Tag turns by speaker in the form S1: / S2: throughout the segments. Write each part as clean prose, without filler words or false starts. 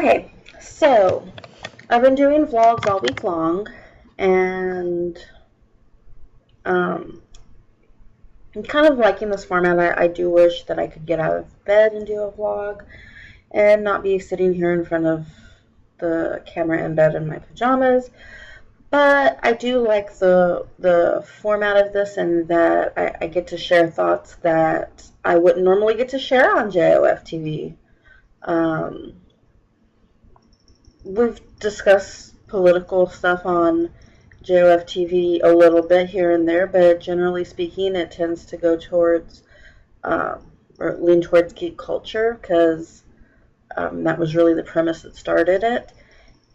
S1: Okay, so I've been doing vlogs all week long, and I'm kind of liking this format. I do wish that I could get out of bed and do a vlog and not be sitting here in front of the camera in bed in my pajamas. But I do like the format of this, and that I get to share thoughts that I wouldn't normally get to share on JOF TV. We've discussed political stuff on JOF TV a little bit here and there, but generally speaking, it tends to go towards, or lean towards geek culture, because that was really the premise that started it.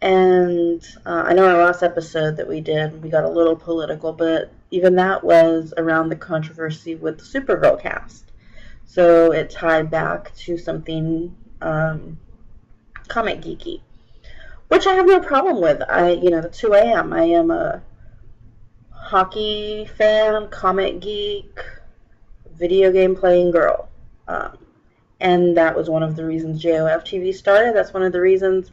S1: And I know our last episode that we did, we got a little political, but even that was around the controversy with the Supergirl cast. So it tied back to something comic geeky, which I have no problem with. That's who I am. I am a hockey fan, comic geek, video game playing girl. And that was one of the reasons JOF TV started. That's one of the reasons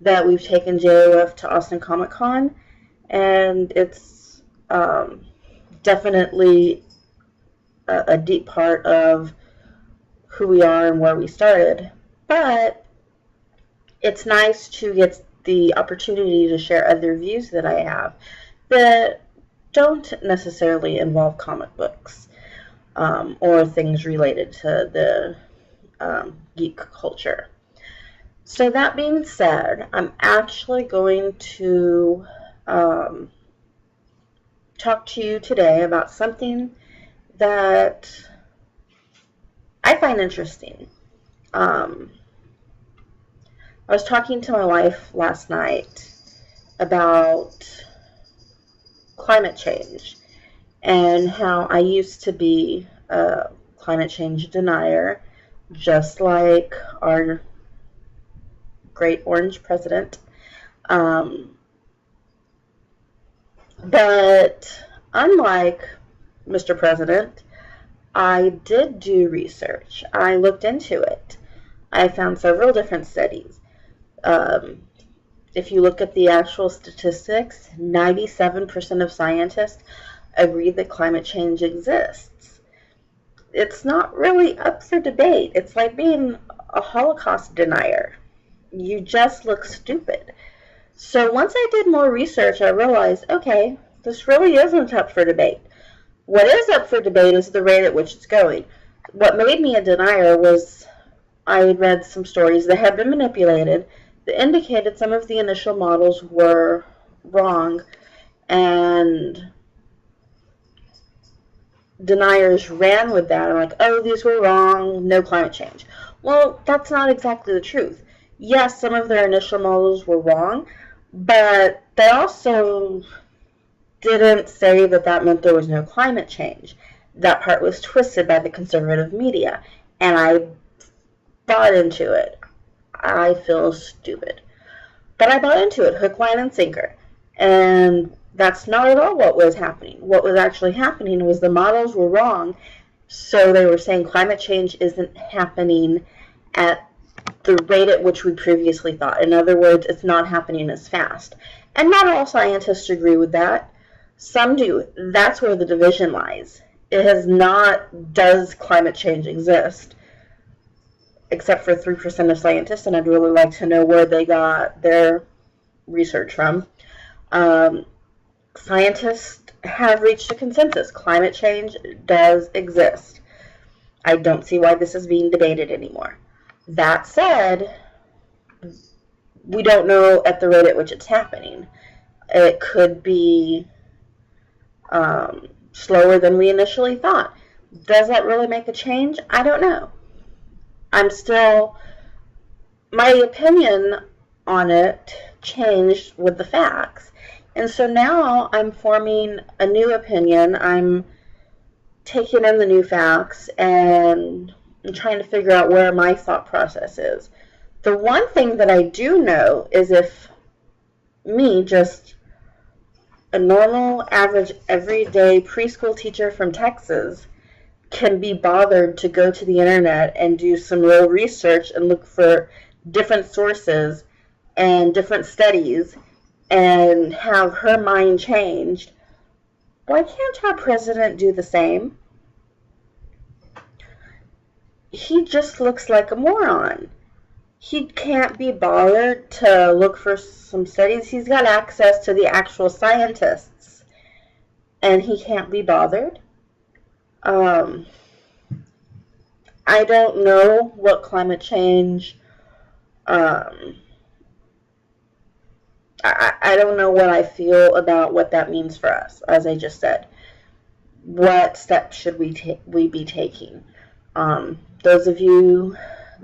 S1: that we've taken JOF to Austin Comic Con, and it's definitely a deep part of who we are and where we started. But it's nice to get the opportunity to share other views that I have that don't necessarily involve comic books or things related to the geek culture. So that being said, I'm actually going to talk to you today about something that I find interesting. I was talking to my wife last night about climate change and how I used to be a climate change denier, just like our great orange president. But unlike Mr. President, I did do research. I looked into it. I found several different studies. If you look at the actual statistics, 97% of scientists agree that climate change exists. It's not really up for debate. It's like being a Holocaust denier. You just look stupid. So once I did more research, I realized, okay, this really isn't up for debate. What is up for debate is the rate at which it's going. What made me a denier was I read some stories that had been manipulated that indicated some of the initial models were wrong, and deniers ran with that. I'm like, oh, these were wrong, no climate change. Well, that's not exactly the truth. Yes, some of their initial models were wrong, but they also didn't say that that meant there was no climate change. That part was twisted by the conservative media, and I bought into it. I feel stupid. But I bought into it, hook, line, and sinker. And that's not at all what was happening. What was actually happening was the models were wrong, so they were saying climate change isn't happening at the rate at which we previously thought. In other words, it's not happening as fast. And not all scientists agree with that. Some do. That's where the division lies. It has not, does climate change exist? Except for 3% of scientists, and I'd really like to know where they got their research from. Scientists have reached a consensus. Climate change does exist. I don't see why this is being debated anymore. That said, we don't know at the rate at which it's happening. It could be slower than we initially thought. Does that really make a change? I don't know. My opinion on it changed with the facts. And so now I'm forming a new opinion. I'm taking in the new facts and I'm trying to figure out where my thought process is. The one thing that I do know is if me, just a normal, average, everyday preschool teacher from Texas, can be bothered to go to the internet and do some real research and look for different sources and different studies and have her mind changed, why can't our president do the same? He just looks like a moron. He can't be bothered to look for some studies. He's got access to the actual scientists, and he can't be bothered. I don't know what climate change, I don't know what I feel about what that means for us, as I just said. What steps should we be taking? Those of you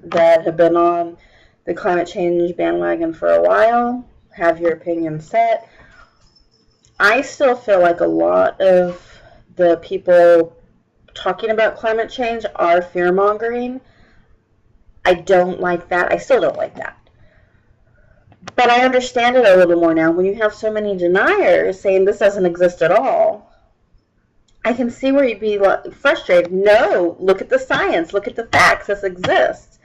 S1: that have been on the climate change bandwagon for a while have your opinion set. I still feel like a lot of the people talking about climate change are fear-mongering. I don't like that. I still don't like that. But I understand it a little more now. When you have so many deniers saying this doesn't exist at all, I can see where you'd be frustrated. No, look at the science. Look at the facts. This exists.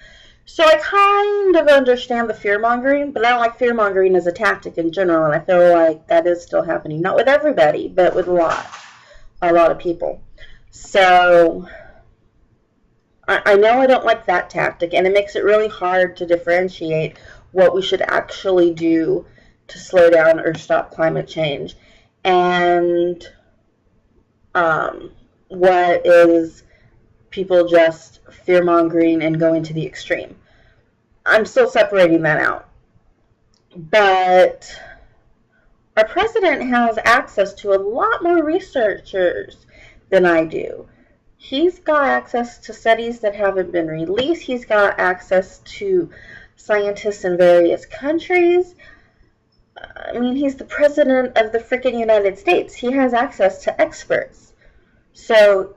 S1: So I kind of understand the fear-mongering, but I don't like fear-mongering as a tactic in general, and I feel like that is still happening. Not with everybody, but with a lot of people. So I know I don't like that tactic, and it makes it really hard to differentiate what we should actually do to slow down or stop climate change, and what is people just fear-mongering and going to the extreme. I'm still separating that out. But our president has access to a lot more researchers than I do. He's got access to studies that haven't been released. He's got access to scientists in various countries. I mean, he's the president of the freaking United States. He has access to experts. So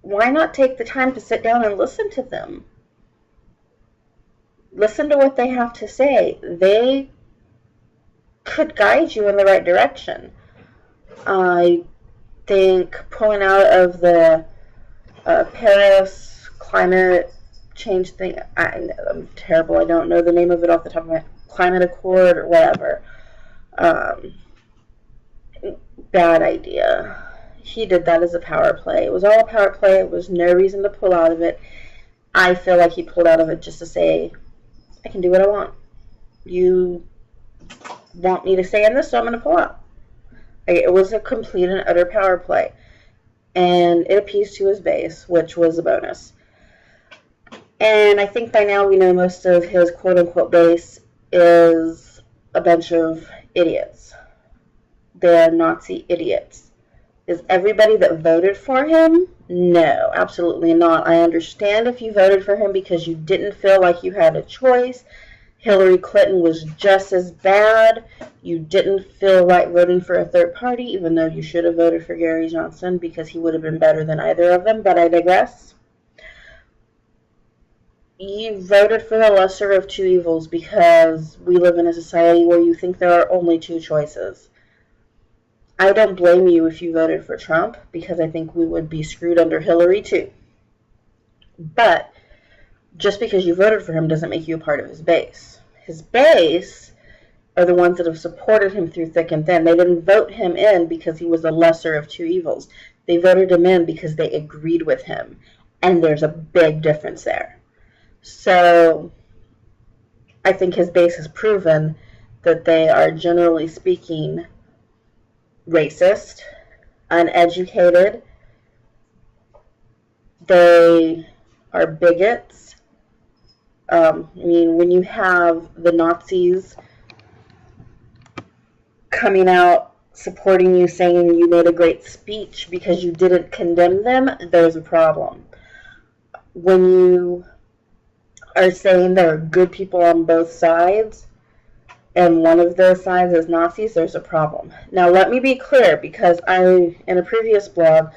S1: why not take the time to sit down and listen to them? Listen to what they have to say. They could guide you in the right direction. I think pulling out of the Paris climate change thing, I'm terrible. I don't know the name of it off the top of my head. Climate Accord or whatever. Bad idea. He did that as a power play. It was all a power play. It was no reason to pull out of it. I feel like he pulled out of it just to say, I can do what I want. You want me to stay in this, so I'm going to pull out. It was a complete and utter power play. And it appeased to his base, which was a bonus. And I think by now we know most of his quote-unquote base is a bunch of idiots. They're Nazi idiots. Is everybody that voted for him? No, absolutely not. I understand if you voted for him because you didn't feel like you had a choice. Hillary Clinton was just as bad. You didn't feel right voting for a third party, even though you should have voted for Gary Johnson because he would have been better than either of them, but I digress. You voted for the lesser of two evils because we live in a society where you think there are only two choices. I don't blame you if you voted for Trump because I think we would be screwed under Hillary too. But just because you voted for him doesn't make you a part of his base. His base are the ones that have supported him through thick and thin. They didn't vote him in because he was the lesser of two evils. They voted him in because they agreed with him. And there's a big difference there. So I think his base has proven that they are, generally speaking, racist, uneducated. They are bigots. I mean, when you have the Nazis coming out supporting you, saying you made a great speech because you didn't condemn them, there's a problem. When you are saying there are good people on both sides, and one of those sides is Nazis, there's a problem. Now, let me be clear, because I, in a previous blog,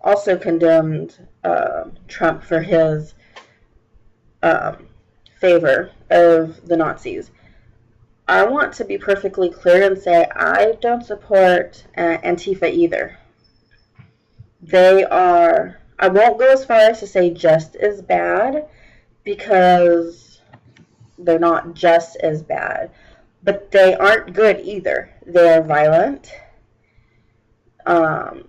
S1: also condemned Trump for his favor of the Nazis. I want to be perfectly clear and say I don't support Antifa either. They are, I won't go as far as to say just as bad, because They're not just as bad, but they aren't good either. They're violent. They're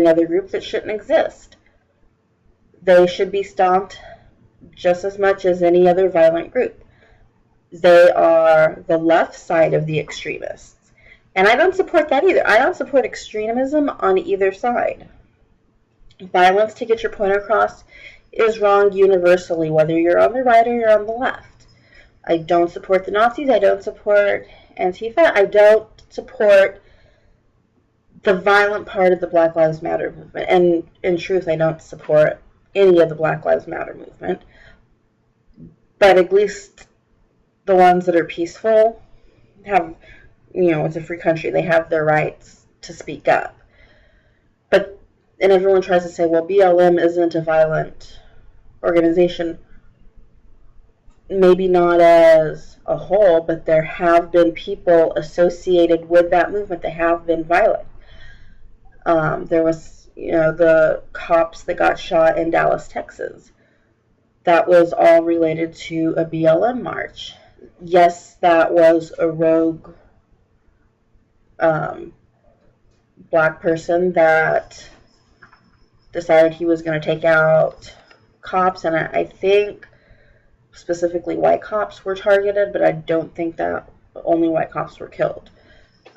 S1: another group that shouldn't exist. They should be stomped just as much as any other violent group. They are the left side of the extremists. And I don't support that either. I don't support extremism on either side. Violence to get your point across is wrong universally, whether you're on the right or you're on the left. I don't support the Nazis. I don't support Antifa. I don't support the violent part of the Black Lives Matter movement. And in truth, I don't support any of the Black Lives Matter movement. But at least the ones that are peaceful have, it's a free country. They have their rights to speak up. And everyone tries to say, well, BLM isn't a violent organization. Maybe not as a whole, but there have been people associated with that movement that have been violent. There was, the cops that got shot in Dallas, Texas. That was all related to a BLM march. Yes, that was a rogue black person that decided he was going to take out cops, and I think specifically white cops were targeted, but I don't think that only white cops were killed.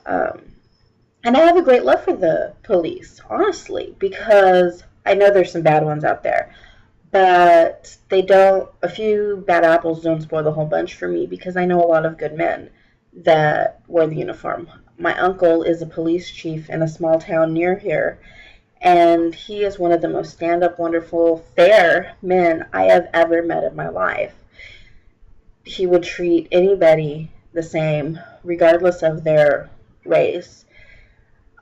S1: And I have a great love for the police, honestly, because I know there's some bad ones out there, but a few bad apples don't spoil the whole bunch for me, because I know a lot of good men that wear the uniform. My uncle is a police chief in a small town near here, and he is one of the most stand-up, wonderful, fair men I have ever met in my life. He would treat anybody the same, regardless of their race.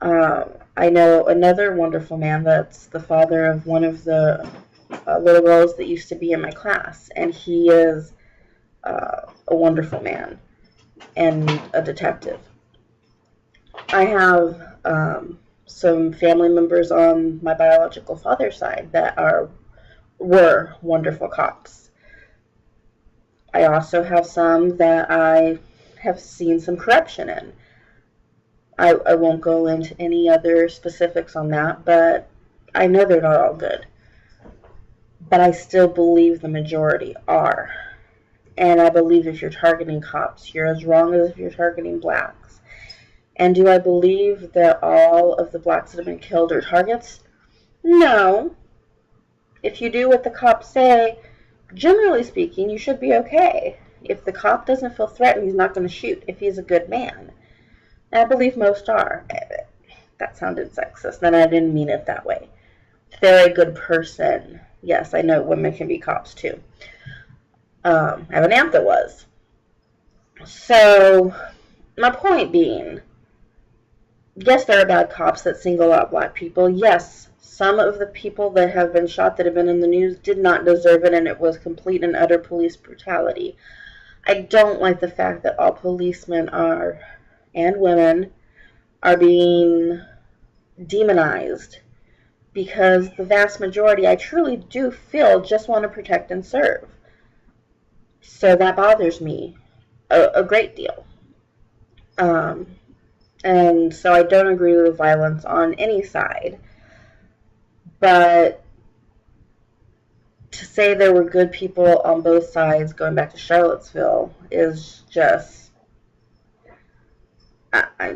S1: I know another wonderful man that's the father of one of the little girls that used to be in my class, and he is a wonderful man and a detective. I have some family members on my biological father's side that were wonderful cops. I also have some that I have seen some corruption in. I won't go into any other specifics on that, but I know they're not all good. But I still believe the majority are. And I believe if you're targeting cops, you're as wrong as if you're targeting blacks. And do I believe that all of the blacks that have been killed are targets? No. If you do what the cops say, generally speaking, you should be okay. If the cop doesn't feel threatened, he's not going to shoot if he's a good man. And I believe most are. That sounded sexist, and I didn't mean it that way. If they're a good person, yes, I know women can be cops too. I have an aunt that was. So, my point being, yes, there are bad cops that single out black people. Yes, some of the people that have been shot that have been in the news did not deserve it, and it was complete and utter police brutality. I don't like the fact that all policemen and women are being demonized, because the vast majority, I truly do feel, just want to protect and serve. So that bothers me a great deal. And so I don't agree with violence on any side. But to say there were good people on both sides, going back to Charlottesville, is just, I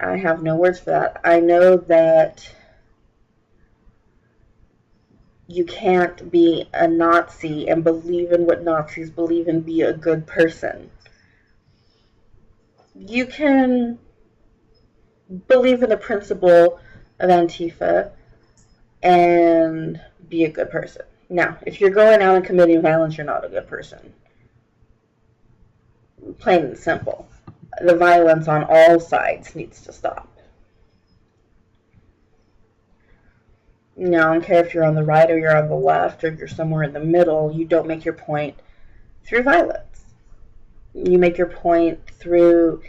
S1: have no words for that. I know that you can't be a Nazi and believe in what Nazis believe and be a good person. You can believe in the principle of Antifa and be a good person. Now, if you're going out and committing violence, you're not a good person. Plain and simple. The violence on all sides needs to stop. Now, I don't care if you're on the right or you're on the left or you're somewhere in the middle, you don't make your point through violence. You make your point through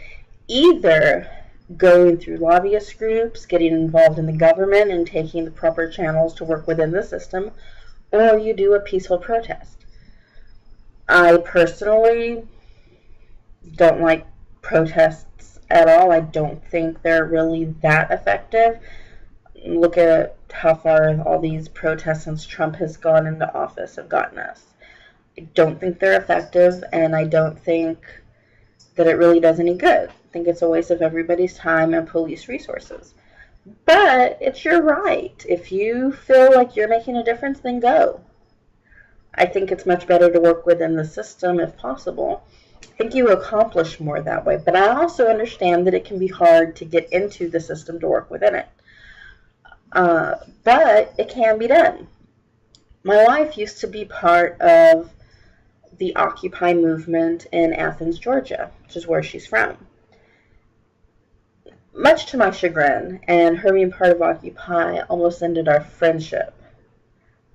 S1: either going through lobbyist groups, getting involved in the government and taking the proper channels to work within the system, or you do a peaceful protest. I personally don't like protests at all. I don't think they're really that effective. Look at how far all these protests since Trump has gone into office have gotten us. I don't think they're effective, and I don't think that it really does any good. I think it's a waste of everybody's time and police resources. But it's your right. If you feel like you're making a difference, then go. I think it's much better to work within the system if possible. I think you accomplish more that way. But I also understand that it can be hard to get into the system to work within it. But it can be done. My wife used to be part of the Occupy movement in Athens, Georgia, which is where she's from. Much to my chagrin, and her being part of Occupy almost ended our friendship.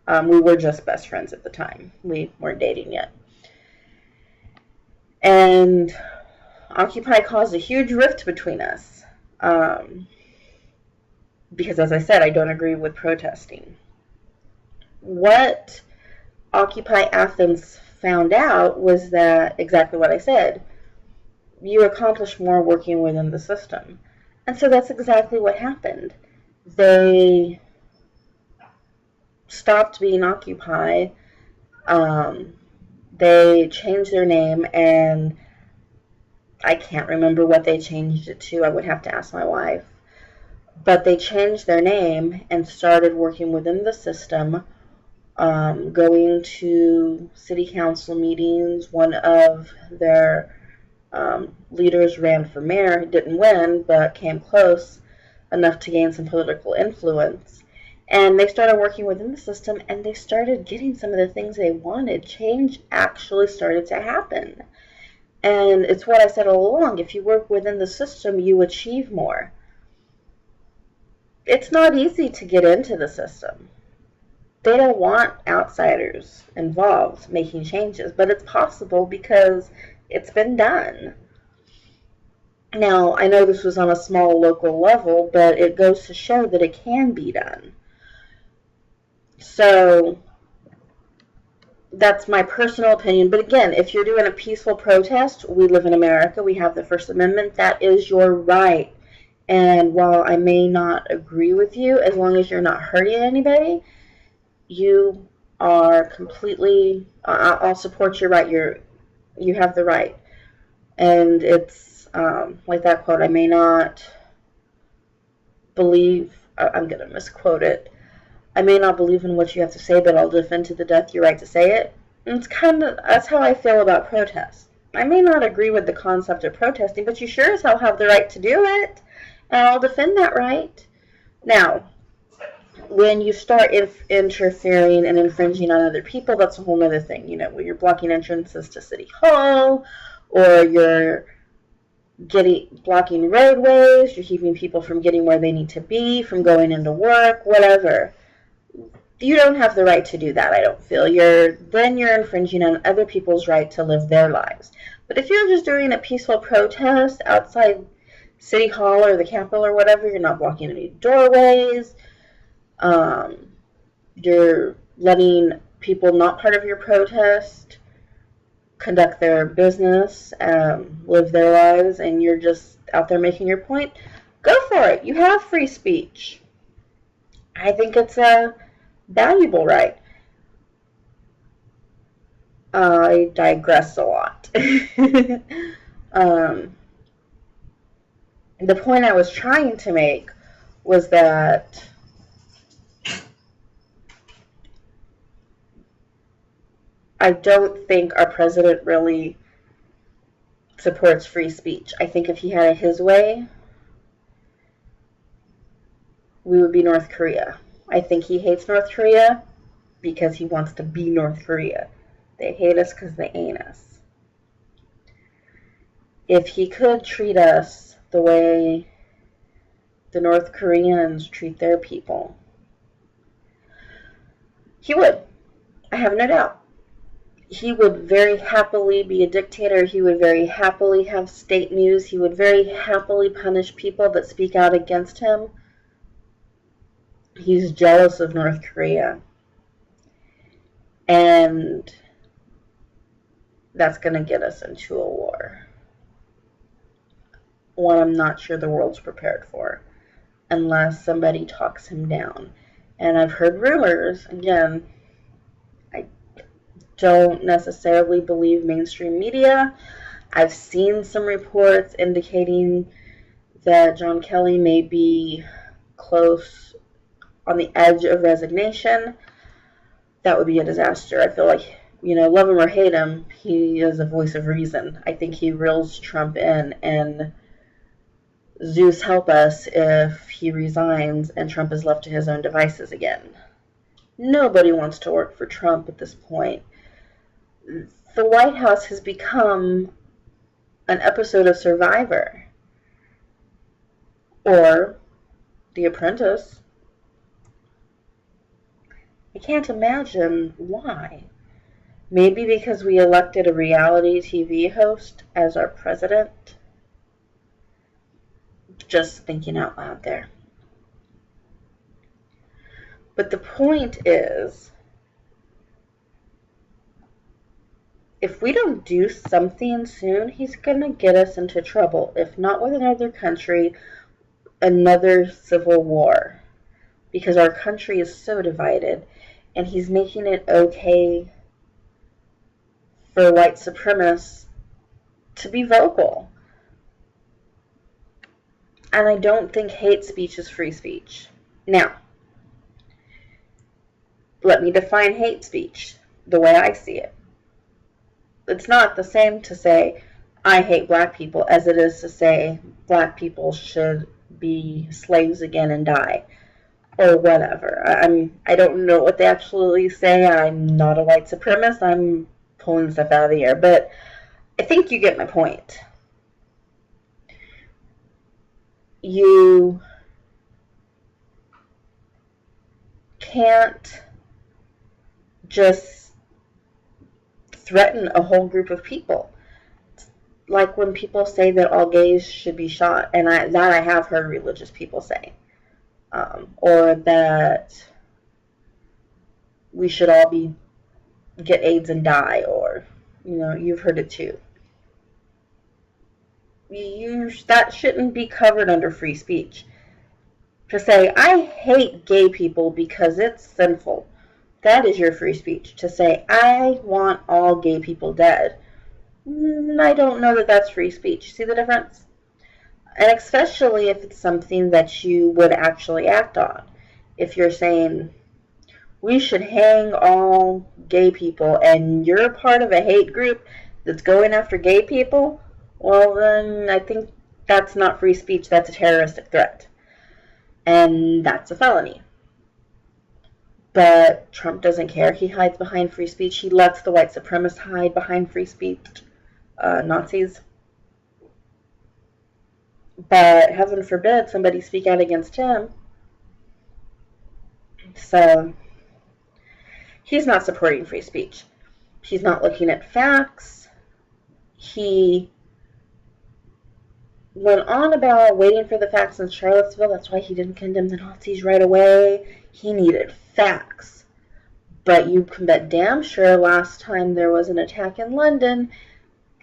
S1: We were just best friends at the time. We weren't dating yet. And Occupy caused a huge rift between us. Because, as I said, I don't agree with protesting. What Occupy Athens found out was that, exactly what I said, you accomplish more working within the system. And so that's exactly what happened. They stopped being Occupy. They changed their name, and I can't remember what they changed it to. I would have to ask my wife. But they changed their name and started working within the system, going to city council meetings. One of their leaders ran for mayor, didn't win, but came close enough to gain some political influence. And they started working within the system, and they started getting some of the things they wanted. Change actually started to happen. And it's what I said all along. If you work within the system, you achieve more. It's not easy to get into the system. They don't want outsiders involved making changes, but it's possible because it's been done. Now, I know this was on a small local level, but it goes to show that it can be done. So, that's my personal opinion. But again, if you're doing a peaceful protest, we live in America, we have the First Amendment, that is your right. And while I may not agree with you, as long as you're not hurting anybody, you are completely, I'll support your right. You have the right. And it's like that quote, I may not believe, I'm going to misquote it, I may not believe in what you have to say, but I'll defend to the death your right to say it. And it's that's how I feel about protests. I may not agree with the concept of protesting, but you sure as hell have the right to do it, and I'll defend that right. Now, when you start interfering and infringing on other people, that's a whole other thing. You know, when you're blocking entrances to City Hall, or you're blocking roadways, you're keeping people from getting where they need to be, from going into work, whatever. You don't have the right to do that, I don't feel. Then you're infringing on other people's right to live their lives. But if you're just doing a peaceful protest outside City Hall or the Capitol or whatever, you're not blocking any doorways. You're letting people not part of your protest conduct their business, live their lives, and you're just out there making your point. Go for it. You have free speech. I think it's a valuable right. I digress a lot. The point I was trying to make was that I don't think our president really supports free speech. I think if he had it his way, we would be North Korea. I think he hates North Korea because he wants to be North Korea. They hate us because they ain't us. If he could treat us the way the North Koreans treat their people, he would. I have no doubt. He would very happily be a dictator. He would very happily have state news. He would very happily punish people that speak out against him. He's jealous of North Korea. And that's going to get us into a war. One I'm not sure the world's prepared for, unless somebody talks him down. And I've heard rumors, again, I don't necessarily believe mainstream media. I've seen some reports indicating that John Kelly may be close on the edge of resignation. That would be a disaster. I feel like, love him or hate him, he is a voice of reason. I think he reels Trump in, and Zeus help us if he resigns and Trump is left to his own devices again. Nobody wants to work for Trump at this point. The White House has become an episode of Survivor or The Apprentice. I can't imagine why. Maybe because we elected a reality TV host as our president. Just thinking out loud there. But the point is, if we don't do something soon, he's going to get us into trouble. If not with another country, another civil war. Because our country is so divided, and he's making it okay for white supremacists to be vocal. And I don't think hate speech is free speech. Now, let me define hate speech the way I see it. It's not the same to say, I hate black people, as it is to say, black people should be slaves again and die, or whatever. I don't know what they actually say. I'm not a white supremacist. I'm pulling stuff out of the air, but I think you get my point. You can't just threaten a whole group of people. Like when people say that all gays should be shot, and I have heard religious people say, or that we should all get AIDS and die, or you've heard it too. That shouldn't be covered under free speech. To say, I hate gay people because it's sinful, that is your free speech. To say, I want all gay people dead, I don't know that that's free speech. See the difference? And especially if it's something that you would actually act on. If you're saying, we should hang all gay people, and you're a part of a hate group that's going after gay people, well then I think that's not free speech, that's a terroristic threat. And that's a felony. But Trump doesn't care. He hides behind free speech. He lets the white supremacists hide behind free speech. Nazis. But heaven forbid somebody speak out against him. So he's not supporting free speech. He's not looking at facts. He went on about waiting for the facts in Charlottesville. That's why he didn't condemn the Nazis right away. He needed facts. But you can bet damn sure last time there was an attack in London,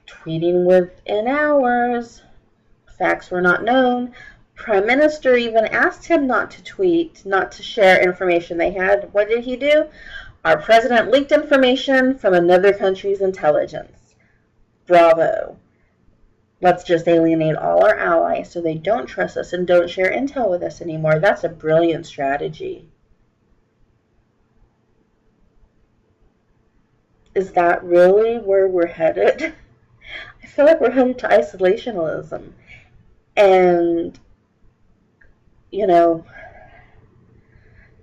S1: tweeting within hours, facts were not known. Prime Minister even asked him not to tweet, not to share information they had. What did he do? Our president leaked information from another country's intelligence. Bravo. Let's just alienate all our allies so they don't trust us and don't share intel with us anymore. That's a brilliant strategy. Is that really where we're headed? I feel like we're headed to isolationism. And,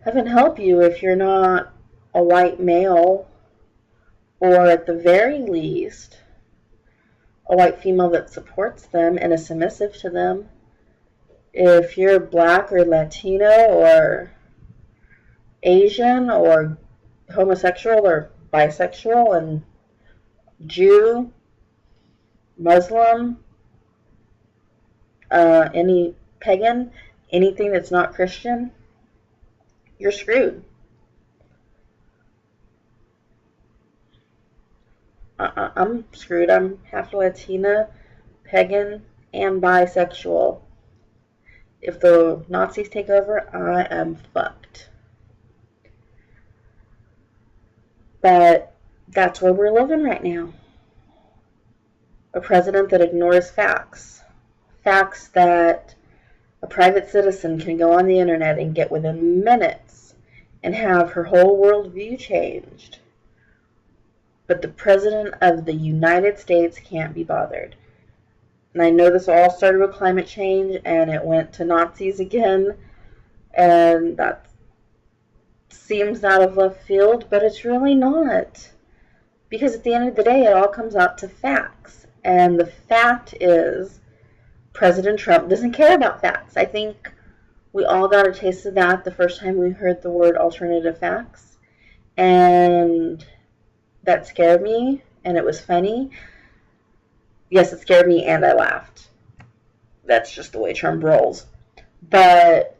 S1: heaven help you if you're not a white male, or at the very least, a white female that supports them and is submissive to them. If you're black or Latino or Asian or homosexual or bisexual and Jew, Muslim, any pagan, anything that's not Christian, you're screwed. I'm screwed. I'm half Latina, pagan, and bisexual. If the Nazis take over, I am fucked. But that's where we're living right now. A president that ignores facts. Facts that a private citizen can go on the internet and get within minutes and have her whole worldview changed. But the president of the United States can't be bothered. And I know this all started with climate change and it went to Nazis again. And that seems out of left field, but it's really not. Because at the end of the day, it all comes out to facts. And the fact is, President Trump doesn't care about facts. I think we all got a taste of that the first time we heard the word alternative facts. And that scared me, and it was funny. Yes, it scared me, and I laughed. That's just the way Trump rolls. But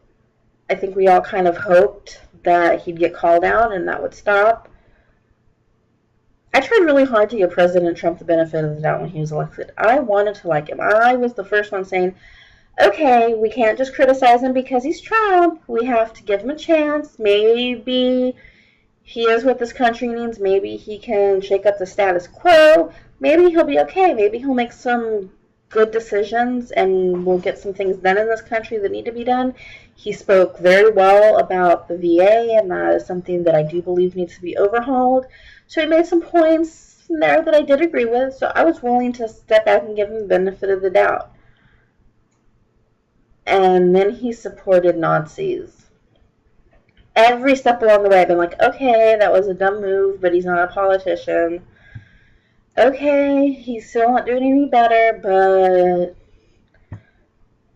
S1: I think we all kind of hoped that he'd get called out and that would stop. I tried really hard to give President Trump the benefit of the doubt when he was elected. I wanted to like him. I was the first one saying, okay, we can't just criticize him because he's Trump. We have to give him a chance. Maybe he is what this country needs. Maybe he can shake up the status quo. Maybe he'll be okay. Maybe he'll make some good decisions and we'll get some things done in this country that need to be done. He spoke very well about the VA, and that is something that I do believe needs to be overhauled. So he made some points there that I did agree with, so I was willing to step back and give him the benefit of the doubt. And then he supported Nazis. Every step along the way, I've been like, okay, that was a dumb move, but he's not a politician. Okay, he's still not doing any better, but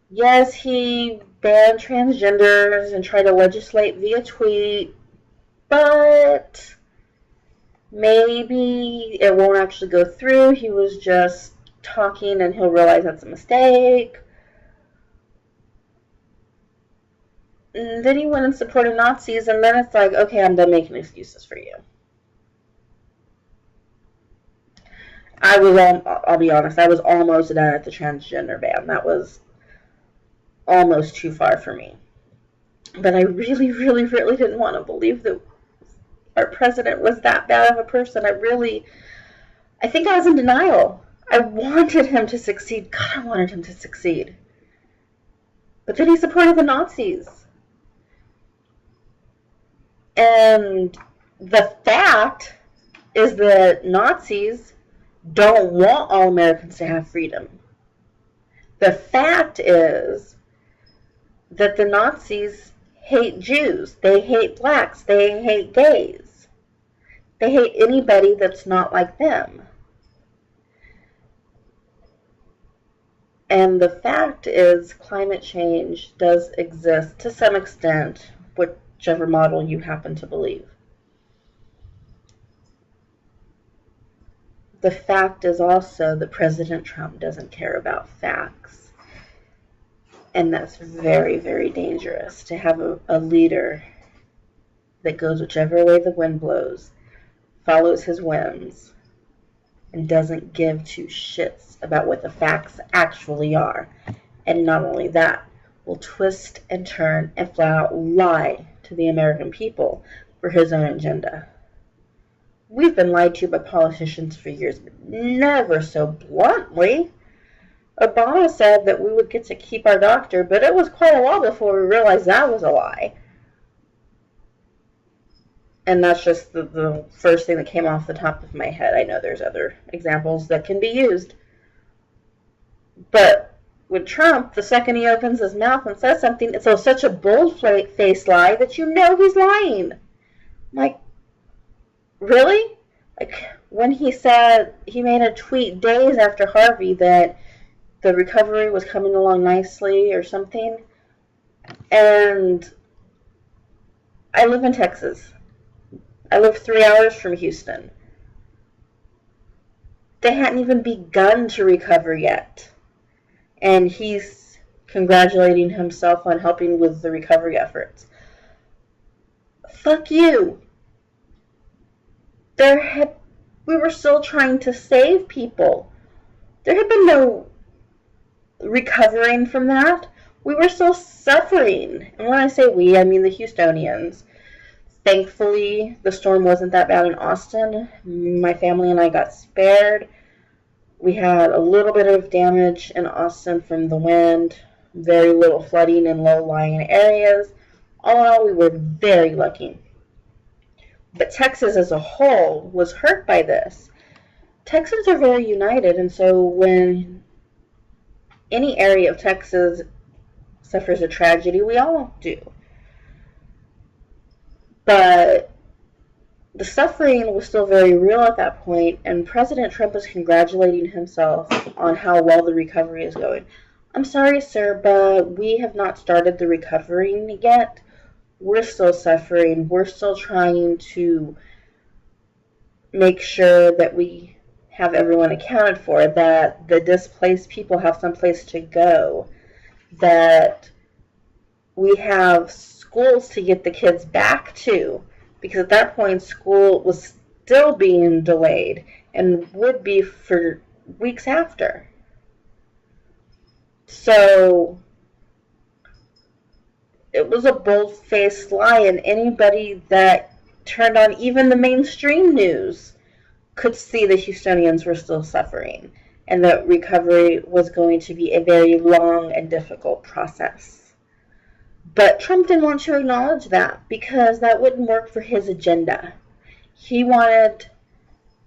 S1: yes, he banned transgenders and tried to legislate via tweet, but maybe it won't actually go through. He was just talking and he'll realize that's a mistake. And then he went and supported Nazis, and then it's like, okay, I'm done making excuses for you. I'll be honest, I was almost done at the transgender ban. That was almost too far for me. But I really, really, really didn't want to believe that our president was that bad of a person. I think I was in denial. I wanted him to succeed. God, I wanted him to succeed. But then he supported the Nazis. And the fact is that Nazis don't want all Americans to have freedom. The fact is that the Nazis hate Jews. They hate blacks. They hate gays. They hate anybody that's not like them. And the fact is, climate change does exist to some extent, whichever model you happen to believe. The fact is also that President Trump doesn't care about facts. And that's very, very dangerous to have a leader that goes whichever way the wind blows, follows his whims, and doesn't give two shits about what the facts actually are. And not only that, will twist and turn and flat out lie to the American people for his own agenda. We've been lied to by politicians for years, but never so bluntly. Obama said that we would get to keep our doctor, but it was quite a while before we realized that was a lie. And that's just the first thing that came off the top of my head. I know there's other examples that can be used. But with Trump, the second he opens his mouth and says something, it's such a bold-faced lie that you know he's lying. Like, really? Like, when he said, he made a tweet days after Harvey that the recovery was coming along nicely or something. And I live in Texas. I live 3 hours from Houston. They hadn't even begun to recover yet. And he's congratulating himself on helping with the recovery efforts. Fuck you. There had We were still trying to save people. There had been no recovering from that. We were still suffering. And when I say we, I mean the Houstonians. Thankfully, the storm wasn't that bad in Austin. My family and I got spared. We had a little bit of damage in Austin from the wind, very little flooding in low-lying areas. All in all, we were very lucky. But Texas as a whole was hurt by this. Texans are very united, and so when any area of Texas suffers a tragedy, we all do. But the suffering was still very real at that point, and President Trump was congratulating himself on how well the recovery is going. I'm sorry, sir, but we have not started the recovering yet. We're still suffering. We're still trying to make sure that we have everyone accounted for, that the displaced people have someplace to go, that we have schools to get the kids back to, because at that point school was still being delayed and would be for weeks after. So it was a bold-faced lie, and anybody that turned on even the mainstream news could see the Houstonians were still suffering, and that recovery was going to be a very long and difficult process. But Trump didn't want to acknowledge that because that wouldn't work for his agenda. He wanted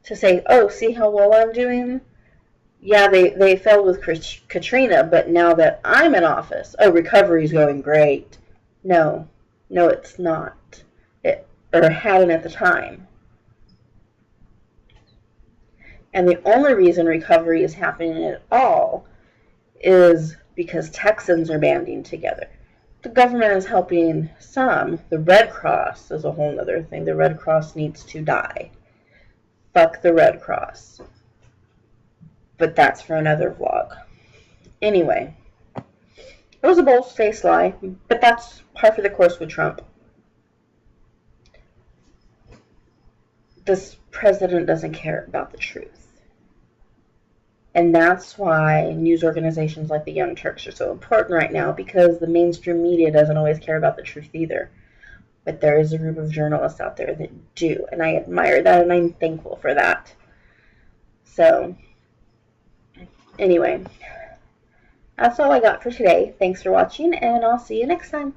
S1: to say, oh, see how well I'm doing? Yeah, they failed with Katrina, but now that I'm in office, oh, recovery's going great. No, it's not. Or hadn't at the time. And the only reason recovery is happening at all is because Texans are banding together. The government is helping some. The Red Cross is a whole other thing. The Red Cross needs to die. Fuck the Red Cross. But that's for another vlog. Anyway, it was a bold-faced lie, but that's par for the course with Trump. This president doesn't care about the truth. And that's why news organizations like the Young Turks are so important right now, because the mainstream media doesn't always care about the truth either. But there is a group of journalists out there that do, and I admire that, and I'm thankful for that. So, anyway, that's all I got for today. Thanks for watching, and I'll see you next time.